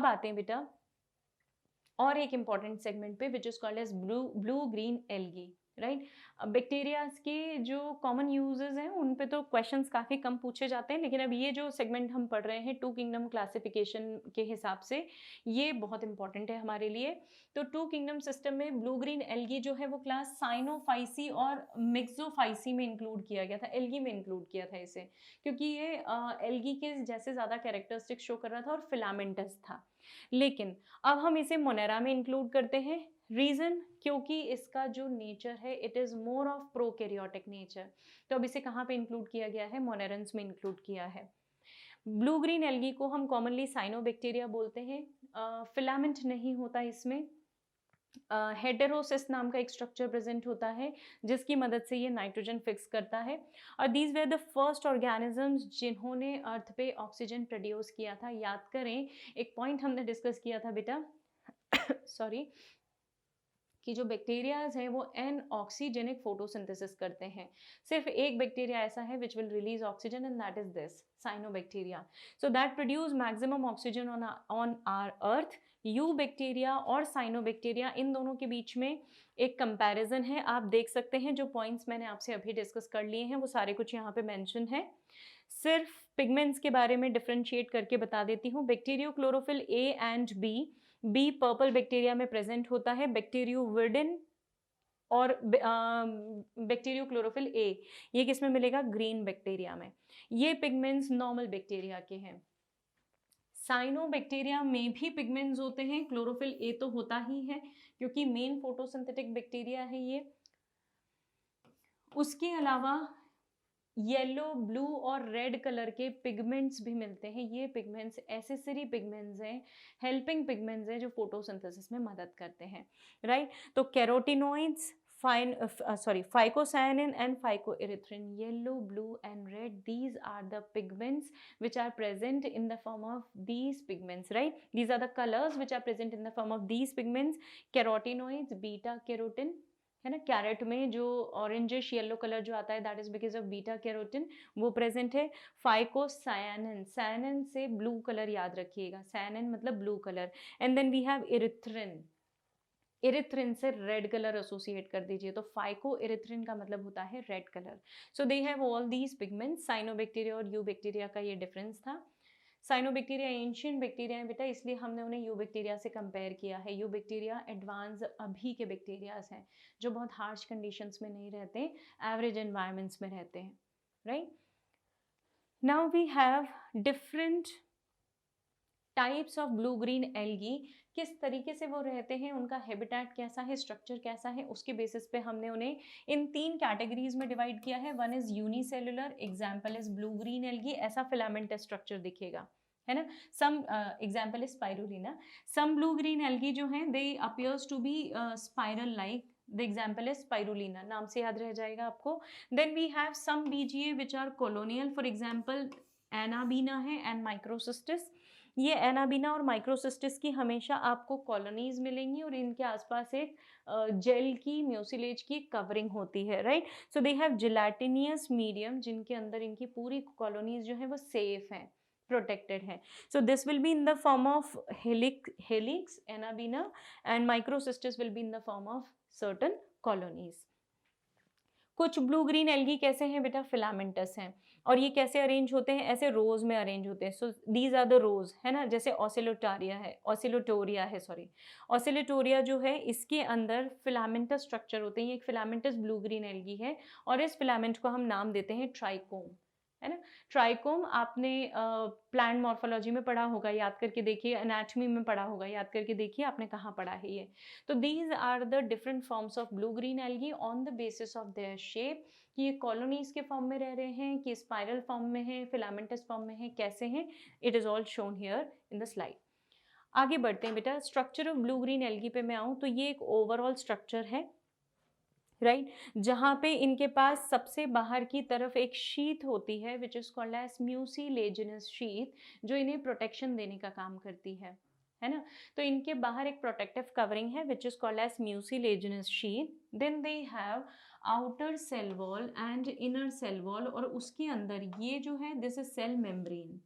आते हैं बेटा और एक इम्पॉर्टेंट सेगमेंट पे which is called as blue green algae, right. Bacterias के जो कॉमन यूजेस हैं उन पे तो क्वेश्चंस काफ़ी कम पूछे जाते हैं, लेकिन अब ये जो सेगमेंट हम पढ़ रहे हैं टू किंगडम क्लासिफिकेशन के हिसाब से ये बहुत इंपॉर्टेंट है हमारे लिए। तो टू किंगडम सिस्टम में ब्लू ग्रीन एल्गी जो है वो क्लास साइनोफाइसी और मिक्सोफाइसी में इंक्लूड किया गया था, एल्गी में इंक्लूड किया था इसे, क्योंकि ये एल्गी के जैसे ज़्यादा कैरेक्टरिस्टिक शो कर रहा था और फिलामेंटस था। लेकिन अब हम इसे मोनेरा में इंक्लूड करते हैं। रीजन, क्योंकि इसका जो नेचर है it is more of prokaryotic nature. तो अब इसे कहाँ पे इंक्लूड किया गया है? मोनेरन्स में इंक्लूड किया है। ब्लू ग्रीन एल्गी को हम कॉमनली साइनोबैक्टीरिया बोलते हैं। फिलामेंट नहीं होता इसमें। हेटेरोसिस नाम का एक स्ट्रक्चर प्रेजेंट होता है जिसकी मदद से ये नाइट्रोजन फिक्स करता है। और these were the first organisms जिन्होंने अर्थ पे ऑक्सीजन प्रोड्यूस किया था। याद करें, एक पॉइंट हमने डिस्कस किया था बेटा सॉरी, कि जो बैक्टीरियाज हैं वो एन ऑक्सीजेनिक फोटोसिंथेसिस करते हैं। सिर्फ एक बैक्टीरिया ऐसा है which will release oxygen and that is this cyanobacteria. So that produce maximum oxygen on our earth. Eubacteria और साइनोबैक्टीरिया, इन दोनों के बीच में एक कंपैरिजन है। आप देख सकते हैं जो पॉइंट्स मैंने आपसे अभी डिस्कस कर लिए हैं वो सारे कुछ यहाँ पे मेंशन है। सिर्फ पिगमेंट्स के बारे में डिफ्रेंशिएट करके बता देती हूँ। Bacteriochlorophyll A and B purple bacteria में प्रेजेंट होता है। बैक्टीरियोविडिन और बैक्टीरियो क्लोरोफिल ए ये किस में मिलेगा? ग्रीन बैक्टीरिया में। ये पिगमेंट्स नॉर्मल बैक्टीरिया के हैं। साइनोबैक्टीरिया में भी पिगमेंट्स होते हैं, क्लोरोफिल ए तो होता ही है क्योंकि मेन फोटोसिंथेटिक बैक्टीरिया है ये। उसके अलावा येलो, ब्लू और रेड कलर के पिगमेंट्स भी मिलते हैं। ये पिगमेंट्स एसेसरी पिगमेंट्स हैं, हेल्पिंग पिगमेंट्स हैं जो फोटोसिंथेसिस में मदद करते हैं, राइट। तो carotenoids, phycocyanin and phycoerythrin, yellow, blue and red, these are the pigments which are present in the form of these pigments, right? These are the colors which are present in the form of these pigments. Carotenoids, beta carotene, है ना। Carat में जो orangish yellow colour जो आता है that is because of beta carotene, वो present है। फाइकोसायानिन, सायानिन से ब्लू कलर याद रखिएगा, सायानिन मतलब blue colour. And then we have erythrin, erythrin से रेड कलर एसोसिएट कर दीजिए, तो फाइको इरिथ्रिन का मतलब होता है red colour. So they have all these pigments. Cyanobacteria और यू बैक्टीरिया का ये डिफरेंस था। साइनोबैक्टीरिया एंशिएंट बैक्टीरिया है बेटा, इसलिए हमने उन्हें यू बैक्टीरिया से कंपेयर किया है। यू बैक्टीरिया एडवांस अभी के बैक्टीरियाज हैं जो बहुत हार्श कंडीशंस में नहीं रहते, एवरेज एनवायरमेंट्स में रहते हैं, right. Now we have different types of blue green algae. किस तरीके से वो रहते हैं, उनका हैबिटेट कैसा है, स्ट्रक्चर कैसा है, उसके बेसिस पे हमने उन्हें इन 3 कैटेगरीज में डिवाइड किया है। One is unicellular, example is blue green algae, ऐसा फिलामेंटस स्ट्रक्चर दिखेगा, है ना। Some example is spirulina. Some blue green algae जो हैं they appears to be spiral like, the example is spirulina, नाम से याद रह जाएगा आपको। Then we have some BGA which are colonial, for example anabaena है एंड माइक्रोसिस्टिस। ये एनाबीना और माइक्रोसिस्टिस की हमेशा आपको कॉलोनीज मिलेंगी और इनके आसपास एक जेल की, म्यूसिलेज की कवरिंग होती है, right. So they have gelatinous medium जिनके अंदर इनकी पूरी कॉलोनीज जो है वो सेफ हैं, प्रोटेक्टेड है। So this will be in the form of helix anabaena and Microcystis will be in the form of certain colonies. कुछ ब्लू ग्रीन एल्गी कैसे हैं बेटा? फिलामेंटस हैं। और ये कैसे अरेंज होते हैं? ऐसे रोज में अरेंज होते हैं। सो दीज आर द रोज, है ना। जैसे ऑसिलोटोरिया है सॉरी, ऑसिलोटोरिया जो है इसके अंदर फिलामेंटस स्ट्रक्चर होते हैं। ये एक फिलामेंटस ब्लू ग्रीन एल्गी है और इस फिलामेंट को हम नाम देते हैं ट्राइकोम, है ना। ट्राइकोम आपने प्लांट मॉर्फोलॉजी में पढ़ा होगा, याद करके देखिए। एनाटॉमी में पढ़ा होगा, याद करके देखिए आपने कहाँ पढ़ा है ये। तो these are the different forms of blue green algae on the basis of their shape, कि ये कॉलोनीज के फॉर्म में रह रहे हैं, कि स्पाइरल फॉर्म में है, फिलामेंटस फॉर्म में है, कैसे हैं, it is all shown here in the slide. आगे बढ़ते हैं बेटा। Structure of blue green algae पे मैं आऊँ तो ये एक ओवरऑल स्ट्रक्चर है, राइट, जहाँ पे इनके पास सबसे बाहर की तरफ एक शीथ होती है which is called as mucilaginous sheath, जो इन्हें प्रोटेक्शन देने का काम करती है ना। तो इनके बाहर एक प्रोटेक्टिव कवरिंग है which is called as mucilaginous sheath. Then they have outer cell wall and inner cell wall, और उसके अंदर ये जो है दिस इज सेल मेम्ब्रेन।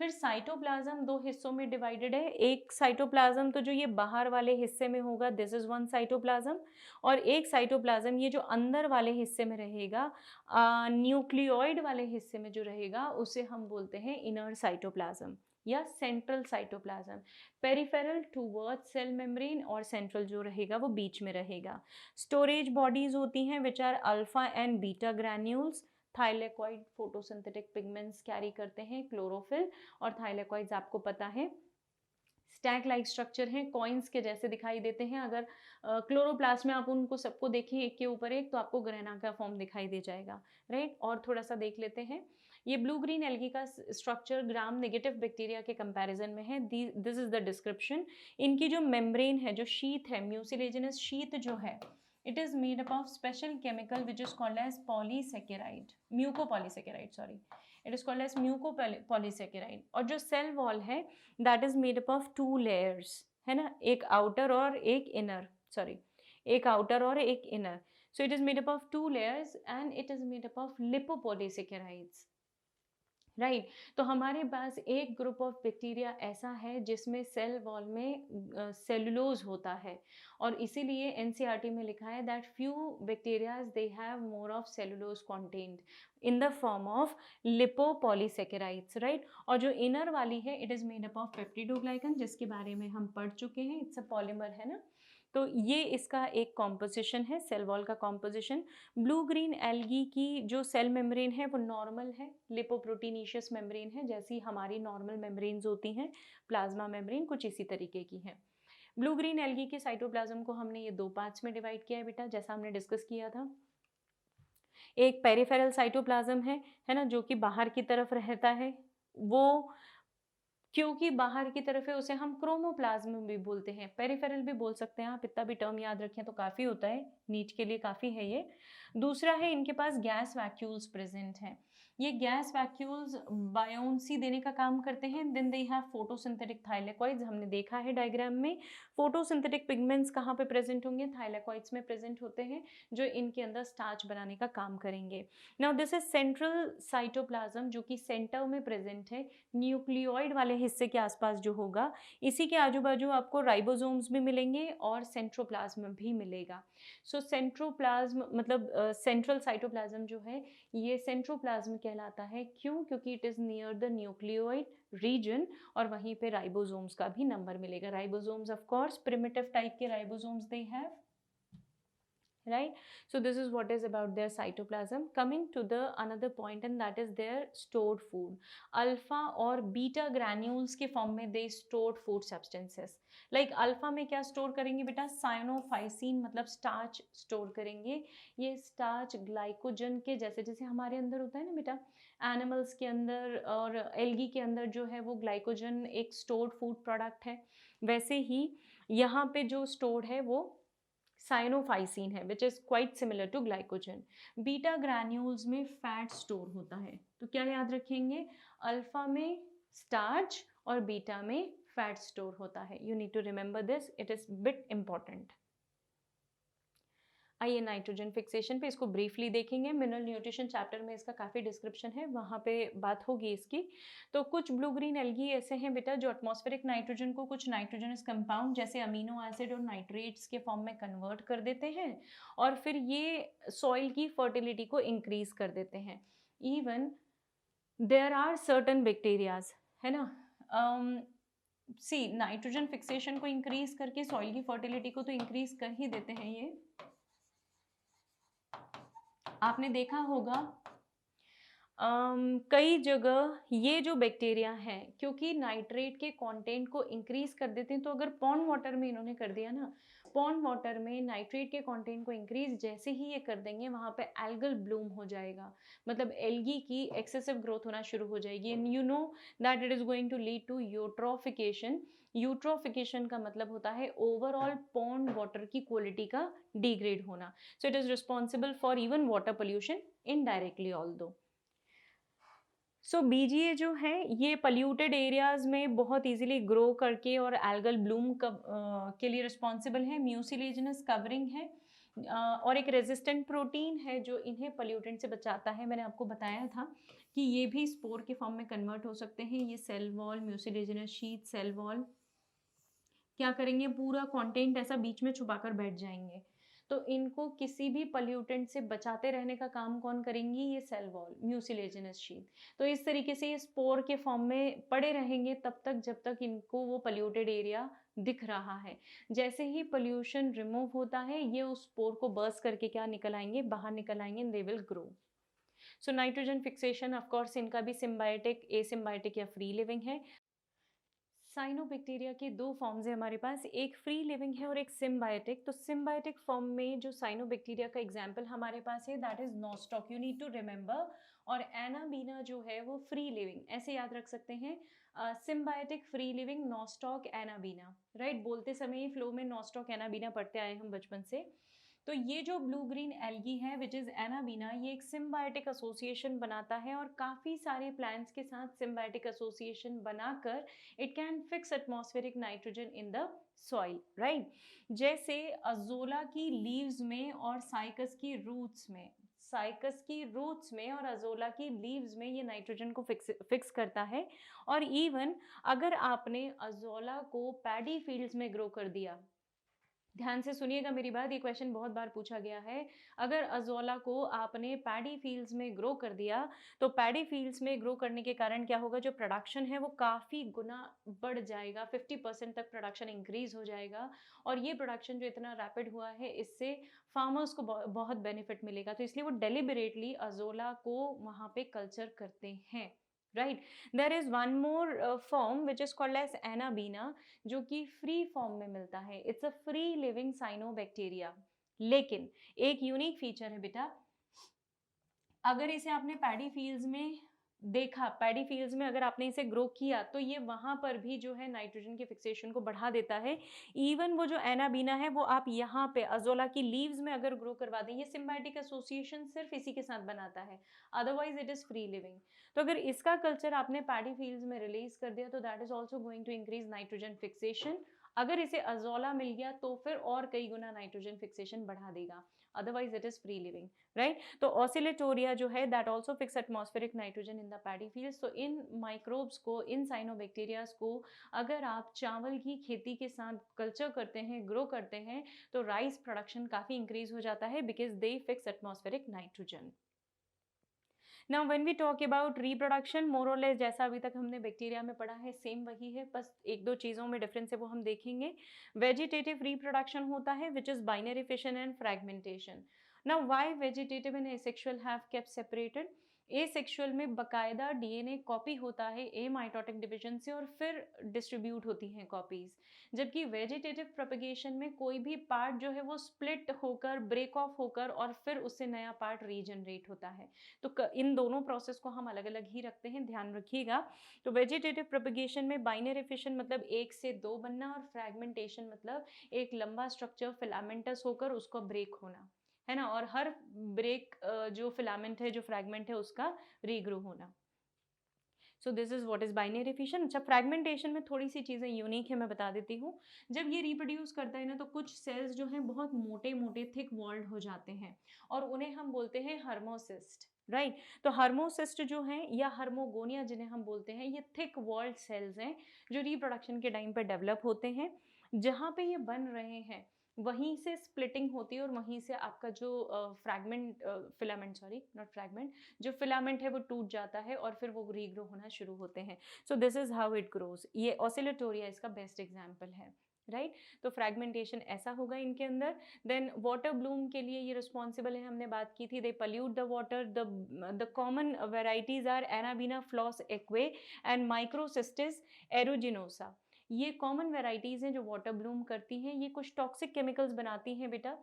फिर साइटोप्लाज्म दो हिस्सों में डिवाइडेड है। एक साइटोप्लाज्म तो जो ये बाहर वाले हिस्से में होगा, दिस इज वन साइटोप्लाज्म, और एक साइटोप्लाज्म ये जो अंदर वाले हिस्से में रहेगा, न्यूक्लियोइड वाले हिस्से में जो रहेगा, उसे हम बोलते हैं इनर साइटोप्लाज्म या central cytoplasm. Peripheral towards cell membrane, और सेंट्रल जो रहेगा वो बीच में रहेगा। स्टोरेज बॉडीज होती हैं which are alpha and beta granules. Thylakoid photosynthetic pigments carry करते हैं, क्लोरोफिल, और थाइलेकॉइड्स आपको पता है स्टैक लाइक स्ट्रक्चर हैं, कॉइन्स के जैसे दिखाई देते हैं। अगर क्लोरोप्लास्ट में आप उनको सबको देखें एक के ऊपर एक, तो आपको ग्रेना का फॉर्म दिखाई दे जाएगा, राइट। और थोड़ा सा देख लेते हैं, ये ब्लू ग्रीन एल्गी का स्ट्रक्चर ग्राम नेगेटिव बैक्टीरिया के कंपैरिजन में है। This is the description. इनकी जो मेम्ब्रेन है, जो शीथ है, म्यूसिलेजिनस शीथ जो है, it is made up of special chemical which is called as polysaccharide, mucopolysaccharide, sorry, it is called as mucopolysaccharide। और जो सेल वॉल है that is made up of 2 layers, है ना, एक आउटर और एक इनर, सॉरी, एक आउटर और एक inner. so it is made up of 2 layers and it is made up of lipopolysaccharides, right. तो हमारे पास एक ग्रुप ऑफ बैक्टीरिया ऐसा है जिसमें सेल वॉल में सेलुलोज होता है, और इसीलिए एनसीईआरटी में लिखा है that few bacterias they have more of cellulose content in the form of lipopolysaccharides, right. और जो इनर वाली है, it is made up of peptidoglycan, जिसके बारे में हम पढ़ चुके हैं, इट्स अ पॉलीमर, है ना। तो ये इसका एक कॉम्पोजिशन है, सेल वॉल का कॉम्पोजिशन। ब्लू ग्रीन एल्गी की जो सेल मेम्ब्रेन है वो नॉर्मल है, लिपोप्रोटीनिशियस मेम्ब्रेन है, जैसी हमारी नॉर्मल मेम्ब्रेन्स होती हैं। प्लाज्मा मेम्ब्रेन कुछ इसी तरीके की है। ब्लू ग्रीन एल्गी के साइटोप्लाज्म को हमने ये 2 पार्ट्स में डिवाइड किया है बेटा, जैसा हमने डिस्कस किया था। एक पेरिफेरल साइटोप्लाज्म है ना, जो कि बाहर की तरफ रहता है। वो क्योंकि बाहर की तरफ है उसे हम क्रोमोप्लाज्म भी बोलते हैं, पेरिफेरल भी बोल सकते हैं आप, इतना भी टर्म याद रखें तो काफ़ी होता है, नीट के लिए काफ़ी है ये। दूसरा है, इनके पास गैस वैक्यूल्स प्रेजेंट हैं। ये गैस वैक्यूल्स बायोन्सी देने का काम करते हैं। Then they have photosynthetic thylakoids, हमने देखा है डायग्राम में। फोटोसिंथेटिक पिगमेंट्स कहाँ पे प्रेजेंट होंगे? थाइलेकॉइड्स में प्रेजेंट होते हैं, जो इनके अंदर स्टार्च बनाने का काम करेंगे। Now this is central cytoplasm, जो कि सेंटर में प्रेजेंट है, न्यूक्लियोइड वाले हिस्से के आसपास जो होगा। इसी के आजू बाजू आपको राइबोसोम्स भी मिलेंगे और सेंट्रोप्लाज्म भी मिलेगा। सो सेंट्रोप्लाज्म मतलब सेंट्रल साइटोप्लाज्म जो है ये सेंट्रोप्लाज्म कहलाता है। क्यों? क्योंकि it is near the nucleoid region, और वहीं पे राइबोसोम्स का भी नंबर मिलेगा। Ribosomes of course primitive type के ribosomes they have, right? So this is what is about their cytoplasm. Coming to the another point, and that is their stored food. Alpha और beta granules के form में they stored food substances. Like alpha में क्या store करेंगे बेटा? Cyanophycin मतलब starch store करेंगे। ये starch ग्लाइकोजन के जैसे जैसे हमारे अंदर होता है ना बेटा, एनिमल्स के अंदर और एल्गी के अंदर जो है वो ग्लाइकोजन एक स्टोर्ड फूड प्रोडक्ट है, वैसे ही यहाँ पे जो स्टोर्ड है वो साइनोफाइसिन है, which is quite similar to glycogen. Beta granules में फैट स्टोर होता है, तो क्या याद रखेंगे? अल्फा में स्टार्च और बीटा में फैट स्टोर होता है। You need to remember this, it is bit important. आइए नाइट्रोजन फिक्सेशन पे इसको ब्रीफली देखेंगे। मिनरल न्यूट्रिशन चैप्टर में इसका काफ़ी डिस्क्रिप्शन है, वहाँ पे बात होगी इसकी। तो कुछ ब्लू ग्रीन एल्गी ऐसे हैं बेटा जो एटमॉस्फेरिक नाइट्रोजन को कुछ नाइट्रोजनस कंपाउंड जैसे अमीनो एसिड और नाइट्रेट्स के फॉर्म में कन्वर्ट कर देते हैं, और फिर ये सॉइल की फर्टिलिटी को इंक्रीज कर देते हैं। Even there are certain bacterias, है ना, सी नाइट्रोजन फिक्सेशन को इंक्रीज करके सॉइल की फर्टिलिटी को तो इंक्रीज कर ही देते हैं ये। आपने देखा होगा कई जगह ये जो बैक्टीरिया हैं, क्योंकि नाइट्रेट के कंटेंट को इंक्रीज कर देते हैं, तो अगर पॉन्ड वाटर में इन्होंने कर दिया ना, पॉन्ड वाटर में नाइट्रेट के कंटेंट को इंक्रीज जैसे ही ये कर देंगे, वहाँ पे एल्गल ब्लूम हो जाएगा, मतलब एल्गी की एक्सेसिव ग्रोथ होना शुरू हो जाएगी। And you know that it is going to lead to eutrophication. Eutrophication का मतलब होता है ओवरऑल पॉन्ड वाटर की क्वालिटी का डिग्रेड होना। So it is responsible for even water pollution indirectly although. सो बीजीए जो है ये पल्यूटेड एरियाज में बहुत इजीली ग्रो करके और एल्गल ब्लूम के लिए रिस्पॉन्सिबल है। म्यूसिलेजिनस कवरिंग है और एक रेजिस्टेंट प्रोटीन है जो इन्हें पल्यूटेंट से बचाता है। मैंने आपको बताया था कि ये भी स्पोर के फॉर्म में कन्वर्ट हो सकते हैं। ये cell wall, mucilaginous sheet, cell wall क्या करेंगे, पूरा कंटेंट ऐसा बीच में छुपाकर बैठ जाएंगे। तो इनको किसी भी पॉल्यूटेंट से बचाते रहने का काम कौन करेंगी, ये सेल वॉल, म्यूसिलेजिनस शीट। तो इस तरीके से ये स्पोर के फॉर्म में पड़े रहेंगे तब तक जब तक इनको वो पॉल्यूटेड एरिया दिख रहा है। जैसे ही पोल्यूशन रिमूव होता है ये उस स्पोर को बर्स्ट करके क्या निकल आएंगे, बाहर निकल आएंगे, they will grow. So nitrogen fixation of course इनका भी सिम्बायोटिक, एसिम्बायोटिक या फ्री लिविंग है। साइनोबैक्टीरिया के दो फॉर्म्स है हमारे पास, एक फ्री लिविंग है और एक सिम्बायोटिक। तो सिम्बायोटिक फॉर्म में जो साइनोबैक्टीरिया का एग्जाम्पल हमारे पास है that is nostoc, you need to remember. और एनाबीना जो है वो फ्री लिविंग, ऐसे याद रख सकते हैं, symbiotic, free living, Nostoc, anabaena, right. बोलते समय ही फ्लो में नोस्टॉक एनाबीना पढ़ते आए हम बचपन से। तो ये जो ब्लू ग्रीन एल्गी है विच इज एनाबीना, ये एक सिम्बायोटिक एसोसिएशन बनाता है और काफ़ी सारे प्लांट्स के साथ सिम्बायोटिक एसोसिएशन बनाकर it can fix atmospheric nitrogen in the soil, right. जैसे अजोला की लीव्स में और साइकस की रूट्स में, साइकस की रूट्स में और अजोला की लीव्स में ये नाइट्रोजन को फिक्स करता है। और इवन अगर आपने अजोला को पैडी फील्ड्स में ग्रो कर दिया, ध्यान से सुनिएगा मेरी बात, ये क्वेश्चन बहुत बार पूछा गया है। अगर अजोला को आपने पैडी फील्ड्स में ग्रो कर दिया तो पैडी फील्ड्स में ग्रो करने के कारण क्या होगा, जो प्रोडक्शन है वो काफ़ी गुना बढ़ जाएगा, 50% तक प्रोडक्शन इंक्रीज हो जाएगा। और ये प्रोडक्शन जो इतना रैपिड हुआ है इससे फार्मर्स को बहुत बेनिफिट मिलेगा। तो इसलिए वो डेलिबरेटली अजोला को वहाँ पे कल्चर करते हैं, right. There is one more form which is called as anabaena, जो कि फ्री फॉर्म में मिलता है। It's a free living cyanobacteria. लेकिन एक यूनिक फीचर है बेटा, अगर इसे आपने पैडी फील्ड्स में देखा, पैडी फील्ड्स में अगर आपने इसे ग्रो किया तो ये वहां पर भी जो है नाइट्रोजन के फिक्सेशन को बढ़ा देता है। इवन वो जो एनाबीना है वो आप यहाँ पे अजोला की लीव्स में अगर ग्रो करवा दें, ये सिम्बायोटिक एसोसिएशन सिर्फ इसी के साथ बनाता है, otherwise it is free living. तो अगर इसका कल्चर आपने पैडी फील्ड्स में रिलीज कर दिया तो that is also going to increase nitrogen fixation. अगर इसे अजोला मिल गया तो फिर और कई गुना नाइट्रोजन फिक्सेशन बढ़ा देगा, otherwise it is free living, right. तो ऑसिलेटोरिया जो है that also fix atmospheric nitrogen in the paddy fields. तो इन माइक्रोब्स को, इन साइनोबैक्टीरियाज को अगर आप चावल की खेती के साथ कल्चर करते हैं, ग्रो करते हैं, तो राइस प्रोडक्शन काफ़ी इंक्रीज हो जाता है because they fix atmospheric nitrogen. Now when we talk about reproduction, more और लेस जैसा अभी तक हमने बैक्टीरिया में पढ़ा है सेम वही है, बस एक दो चीज़ों में डिफरेंस है वो हम देखेंगे। वेजिटेटिव रिप्रोडक्शन होता है which is binary fission and fragmentation. Now why vegetative and asexual have kept separated, asexual में बकायदा डीएनए कॉपी होता है ए माइटोटिक डिवीजन से और फिर डिस्ट्रीब्यूट होती हैं कॉपीज, जबकि वेजिटेटिव प्रोपेगेशन में कोई भी पार्ट जो है वो स्प्लिट होकर, ब्रेक ऑफ होकर और फिर उससे नया पार्ट रीजनरेट होता है। तो इन दोनों प्रोसेस को हम अलग अलग ही रखते हैं, ध्यान रखिएगा। तो वेजिटेटिव प्रोपेगेशन में बाइनरी फिशन मतलब एक से दो बनना, और फ्रैगमेंटेशन मतलब एक लंबा स्ट्रक्चर फिलामेंटस होकर उसको ब्रेक होना, है ना। और हर ब्रेक जो फिलामेंट है, जो फ्रैगमेंट है, उसका रीग्रो होना। So this is what is binary fission. अच्छा, फ्रैगमेंटेशन में थोड़ी सी चीज़ें यूनिक है, मैं बता देती हूँ। जब ये रिप्रोड्यूस करता है ना तो कुछ सेल्स जो हैं बहुत मोटे मोटे थिक वॉल्ड हो जाते हैं और उन्हें हम बोलते हैं हर्मोसिस्ट, राइट। तो हर्मोसिस्ट जो हैं या हर्मोगोनिया जिन्हें हम बोलते हैं, ये थिक वॉल्ड सेल्स हैं जो रिप्रोडक्शन के टाइम पर डेवलप होते हैं। जहाँ पे ये बन रहे हैं वहीं से स्प्लिटिंग होती है और वहीं से आपका जो fragment, filament, sorry not fragment, जो फिलामेंट है वो टूट जाता है और फिर वो रीग्रो होना शुरू होते हैं। So this is how it grows. ये ऑसिलेटोरिया इसका बेस्ट एग्जाम्पल है, राइट। तो फ्रैगमेंटेशन ऐसा होगा इनके अंदर। देन वाटर ब्लूम के लिए ये रिस्पॉन्सिबल है, हमने बात की थी, they pollute the water. The common varieties are anabaena flos aquae and microcystis aeruginosa. ये कॉमन वेराइटीज़ हैं जो वाटर ब्लूम करती हैं। ये कुछ टॉक्सिक केमिकल्स बनाती हैं बेटा।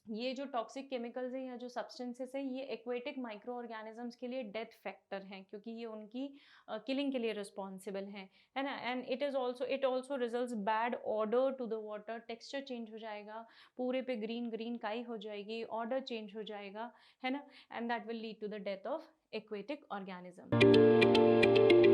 ये जो टॉक्सिक केमिकल्स हैं या जो सब्सटेंसेस हैं, ये एक्वेटिक माइक्रो ऑर्गेनिजम्स के लिए डेथ फैक्टर हैं क्योंकि ये उनकी किलिंग के लिए रिस्पॉन्सिबल हैं, है ना। And it also results bad odour to the water, texture change हो जाएगा, पूरे पे ग्रीन ग्रीन काई हो जाएगी, ऑर्डर चेंज हो जाएगा, है ना। And that will lead to the death of aquatic organism.